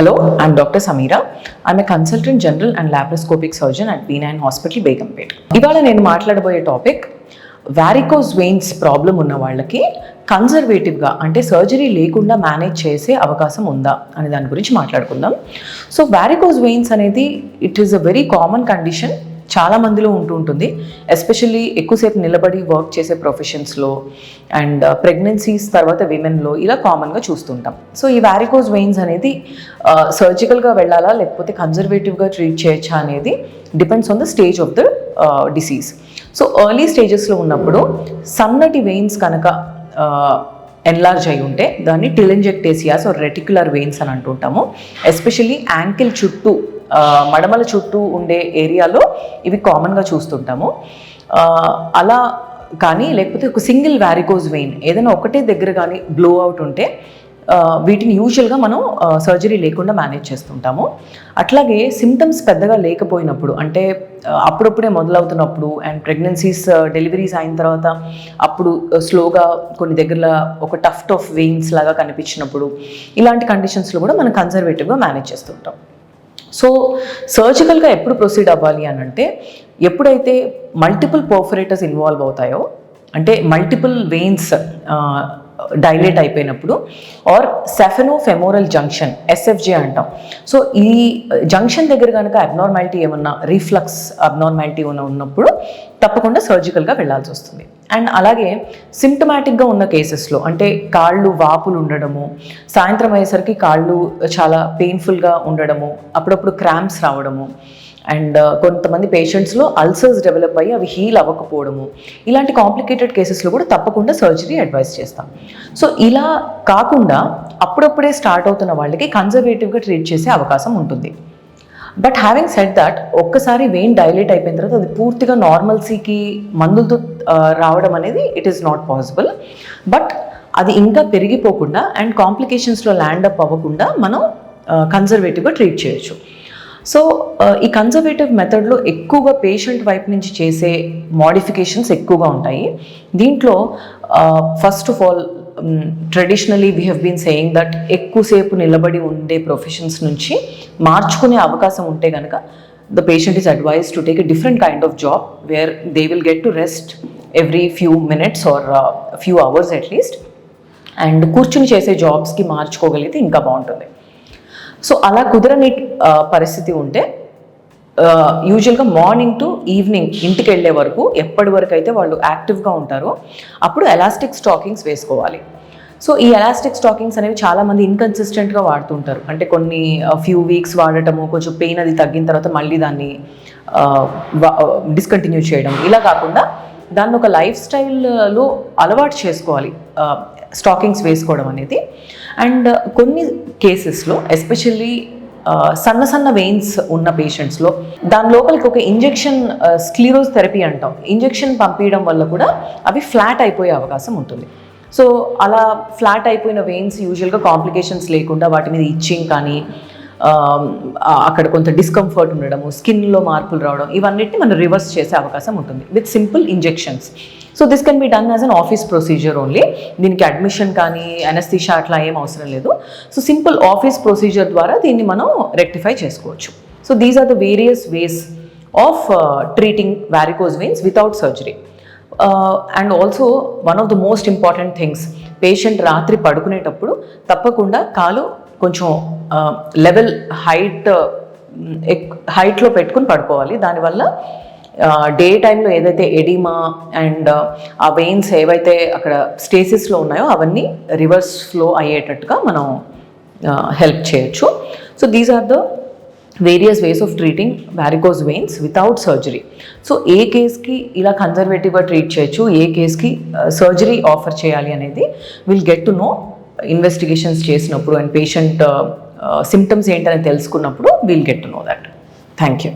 Hello, I'm Dr. Samira. I'm a consultant general and laparoscopic surgeon at V9 Hospital, Begumpet. ఇవాళ నేను మాట్లాడబోయే topic varicose veins problem ఉన్న వాళ్ళకి కన్జర్వేటివ్గా అంటే surgery లేకుండా manage చేసే అవకాశం ఉందా అనే దాని గురించి మాట్లాడుకుందాం. సో వారికోస్ వెయిన్స్ అనేది it is a very common condition, చాలా మందిలో ఉంటుంది. ఎస్పెషల్లీ ఎక్కువసేపు నిలబడి వర్క్ చేసే ప్రొఫెషన్స్లో అండ్ ప్రెగ్నెన్సీస్ తర్వాత విమెన్లో ఇలా కామన్గా చూస్తుంటాం. సో ఈ వారికోస్ వెయిన్స్ అనేది సర్జికల్గా వెళ్ళాలా లేకపోతే కన్జర్వేటివ్గా ట్రీట్ చేయొచ్చా అనేది depends on the stage of the disease. So early స్టేజెస్లో ఉన్నప్పుడు సన్నటి వెయిన్స్ కనుక ఎన్లార్జ్ అయి ఉంటే దాన్ని టిలెంజెక్టేసియాస్ ఆర్ రెటిక్యులర్ వెయిన్స్ అని అంటుంటాము. ఎస్పెషల్లీ యాంకిల్ చుట్టూ మడమల చుట్టూ ఉండే ఏరియాలో ఇవి కామన్గా చూస్తుంటాము. అలా కానీ లేకపోతే ఒక సింగిల్ వారికోస్ వెయిన్ ఏదైనా ఒకటే దగ్గర కానీ బ్లో అవుట్ ఉంటే వీటిని యూజువల్గా మనం సర్జరీ లేకుండా మేనేజ్ చేస్తుంటాము. అట్లాగే సిమ్టమ్స్ పెద్దగా లేకపోయినప్పుడు అంటే అప్పుడప్పుడే మొదలవుతున్నప్పుడు అండ్ ప్రెగ్నెన్సీస్ డెలివరీస్ అయిన తర్వాత అప్పుడు స్లోగా కొన్ని దగ్గర ఒక టఫ్ వెయిన్స్ లాగా కనిపించినప్పుడు ఇలాంటి కండిషన్స్లో కూడా మనం కన్జర్వేటివ్గా మేనేజ్ చేస్తుంటాం. సో సర్జికల్గా ఎప్పుడు ప్రొసీడ్ అవ్వాలి అని అంటే ఎప్పుడైతే మల్టిపుల్ పర్ఫరేటర్స్ ఇన్వాల్వ్ అవుతాయో అంటే మల్టిపుల్ వెయిన్స్ డైలేట్ అయిపోయినప్పుడు ఆర్ సెఫెనోఫెమోరల్ జంక్షన్ ఎస్ఎఫ్జే అంటాం. సో ఈ జంక్షన్ దగ్గర కనుక అబ్నార్మాలిటీ ఏమన్నా రీఫ్లక్స్ అబ్నార్మాలిటీ ఉన్నప్పుడు తప్పకుండా సర్జికల్గా వెళ్ళాల్సి వస్తుంది. అండ్ అలాగే సిమ్టమాటిక్గా ఉన్న కేసెస్లో అంటే కాళ్ళు వాపులు ఉండడము, సాయంత్రం అయ్యేసరికి కాళ్ళు చాలా పెయిన్ఫుల్గా ఉండడము, అప్పుడప్పుడు క్రాంప్స్ రావడము అండ్ కొంతమంది పేషెంట్స్లో అల్సర్స్ డెవలప్ అయ్యి అవి హీల్ అవ్వకపోవడము, ఇలాంటి కాంప్లికేటెడ్ కేసెస్లో కూడా తప్పకుండా సర్జరీ అడ్వైస్ చేస్తాం. సో ఇలా కాకుండా అప్పుడప్పుడే స్టార్ట్ అవుతున్న వాళ్ళకి కన్జర్వేటివ్గా ట్రీట్ చేసే అవకాశం ఉంటుంది. బట్ హ్యావింగ్ సెడ్ దట్ ఒక్కసారి వెయిన్ డైలేట్ అయిపోయిన తర్వాత అది పూర్తిగా నార్మల్సీకి మందులతో రావడం అనేది it is not possible. But అది ఇంకా పెరిగిపోకుండా అండ్ కాంప్లికేషన్స్లో ల్యాండ్ అప్ అవ్వకుండా మనం కన్జర్వేటివ్గా ట్రీట్ చేయొచ్చు. సో ఈ కన్జర్వేటివ్ మెథడ్లో ఎక్కువగా పేషెంట్ వైపు నుంచి చేసే మోడిఫికేషన్స్ ఎక్కువగా ఉంటాయి. దీంట్లో first of all traditionally we have been saying that ఎక్కువసేపు నిలబడి ఉండే ప్రొఫెషన్స్ నుంచి మార్చుకునే అవకాశం ఉంటే కనుక the patient is advised to take a different kind of job where they will get to rest every few minutes or few hours at least. And కూర్చుని చేసే జాబ్స్కి మార్చుకోగలిగితే ఇంకా బాగుంటుంది. సో అలా కుదరని పరిస్థితి ఉంటే యూజువల్గా మార్నింగ్ టు ఈవినింగ్ ఇంటికి వెళ్ళే వరకు ఎప్పటి వరకు అయితే వాళ్ళు యాక్టివ్గా ఉంటారో అప్పుడు ఎలాస్టిక్ స్టాకింగ్స్ వేసుకోవాలి. సో ఈ ఎలాస్టిక్ స్టాకింగ్స్ అనేవి చాలామంది ఇన్కన్సిస్టెంట్గా వాడుతుంటారు. అంటే కొన్ని ఫ్యూ వీక్స్ వాడటము, కొంచెం పెయిన్ అది తగ్గిన తర్వాత మళ్ళీ దాన్ని డిస్కంటిన్యూ చేయడం, ఇలా కాకుండా దాన్ని ఒక లైఫ్ స్టైల్లో అలవాటు చేసుకోవాలి స్టాకింగ్స్ వేసుకోవడం అనేది. అండ్ కొన్ని కేసెస్లో ఎస్పెషల్లీ సన్న వెయిన్స్ ఉన్న పేషెంట్స్లో దాని లోపలికి ఒక ఇంజెక్షన్ స్క్లీరోజ్ థెరపీ అంటాం, ఇంజెక్షన్ పంపించడం వల్ల కూడా అవి ఫ్లాట్ అయిపోయే అవకాశం ఉంటుంది. సో అలా ఫ్లాట్ అయిపోయిన వెయిన్స్ యూజువల్గా కాంప్లికేషన్స్ లేకుండా వాటి మీద ఇచ్చింగ్ కానీ అక్కడ కొంత డిస్కంఫర్ట్ ఉండడము, స్కిన్లో మార్పులు రావడం, ఇవన్నిటిని మనం రివర్స్ చేసే అవకాశం ఉంటుంది with simple injections. So this can be done as an office procedure only. దీనికి అడ్మిషన్ కానీ అనస్థీషియా అట్లా ఏం అవసరం లేదు. సో సింపుల్ ఆఫీస్ ప్రొసీజర్ ద్వారా దీన్ని మనం రెక్టిఫై చేసుకోవచ్చు. So these are the various ways of treating varicose veins without surgery. And also one of the most important things, patient రాత్రి పడుకునేటప్పుడు తప్పకుండా కాలు కొంచెం లెవెల్ హైట్లో పెట్టుకుని పడుకోవాలి. దానివల్ల డే టైంలో ఏదైతే ఎడిమా అండ్ ఆ వెయిన్స్ ఏవైతే అక్కడ స్టేసిస్లో ఉన్నాయో అవన్నీ రివర్స్ ఫ్లో అయ్యేటట్టుగా మనం హెల్ప్ చేయొచ్చు. So these are the various ways of treating varicose veins without surgery. So ఏ కేస్కి ఇలా కన్జర్వేటివ్గా ట్రీట్ చేయొచ్చు, ఏ కేస్కి సర్జరీ ఆఫర్ చేయాలి అనేది will get to know investigations చేసినప్పుడు అండ్ పేషెంట్ సిమ్టమ్స్ ఏంటని తెలుసుకున్నప్పుడు will get to know that. Thank you.